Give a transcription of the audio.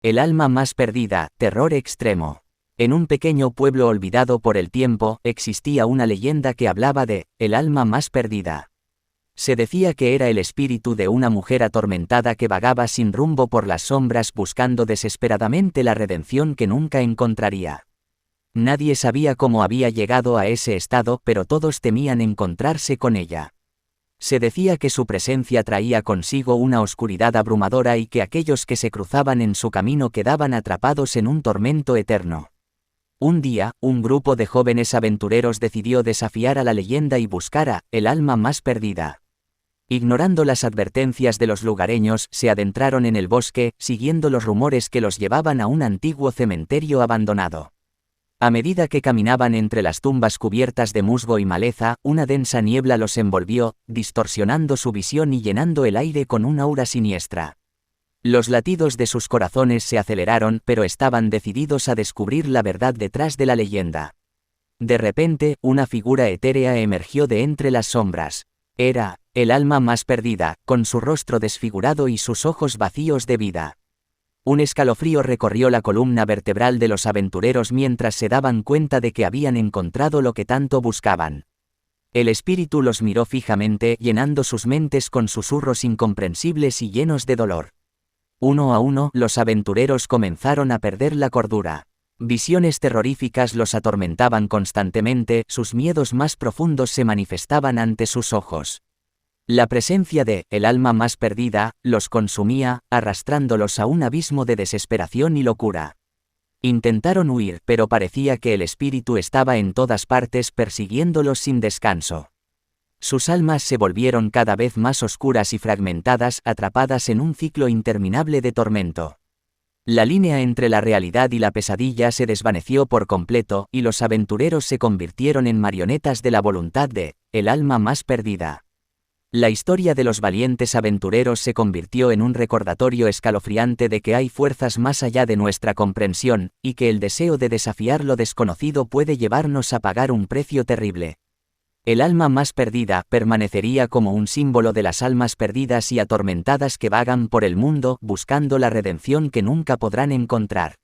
El alma más perdida, terror extremo. En un pequeño pueblo olvidado por el tiempo, existía una leyenda que hablaba de el alma más perdida. Se decía que era el espíritu de una mujer atormentada que vagaba sin rumbo por las sombras buscando desesperadamente la redención que nunca encontraría. Nadie sabía cómo había llegado a ese estado, pero todos temían encontrarse con ella. Se decía que su presencia traía consigo una oscuridad abrumadora y que aquellos que se cruzaban en su camino quedaban atrapados en un tormento eterno. Un día, un grupo de jóvenes aventureros decidió desafiar a la leyenda y buscar a el alma más perdida. Ignorando las advertencias de los lugareños, se adentraron en el bosque, siguiendo los rumores que los llevaban a un antiguo cementerio abandonado. A medida que caminaban entre las tumbas cubiertas de musgo y maleza, una densa niebla los envolvió, distorsionando su visión y llenando el aire con una aura siniestra. Los latidos de sus corazones se aceleraron, pero estaban decididos a descubrir la verdad detrás de la leyenda. De repente, una figura etérea emergió de entre las sombras. Era el alma más perdida, con su rostro desfigurado y sus ojos vacíos de vida. Un escalofrío recorrió la columna vertebral de los aventureros mientras se daban cuenta de que habían encontrado lo que tanto buscaban. El espíritu los miró fijamente, llenando sus mentes con susurros incomprensibles y llenos de dolor. Uno a uno, los aventureros comenzaron a perder la cordura. Visiones terroríficas los atormentaban constantemente, sus miedos más profundos se manifestaban ante sus ojos. La presencia de el alma más perdida los consumía, arrastrándolos a un abismo de desesperación y locura. Intentaron huir, pero parecía que el espíritu estaba en todas partes persiguiéndolos sin descanso. Sus almas se volvieron cada vez más oscuras y fragmentadas, atrapadas en un ciclo interminable de tormento. La línea entre la realidad y la pesadilla se desvaneció por completo, y los aventureros se convirtieron en marionetas de la voluntad de el alma más perdida. La historia de los valientes aventureros se convirtió en un recordatorio escalofriante de que hay fuerzas más allá de nuestra comprensión, y que el deseo de desafiar lo desconocido puede llevarnos a pagar un precio terrible. El alma más perdida permanecería como un símbolo de las almas perdidas y atormentadas que vagan por el mundo buscando la redención que nunca podrán encontrar.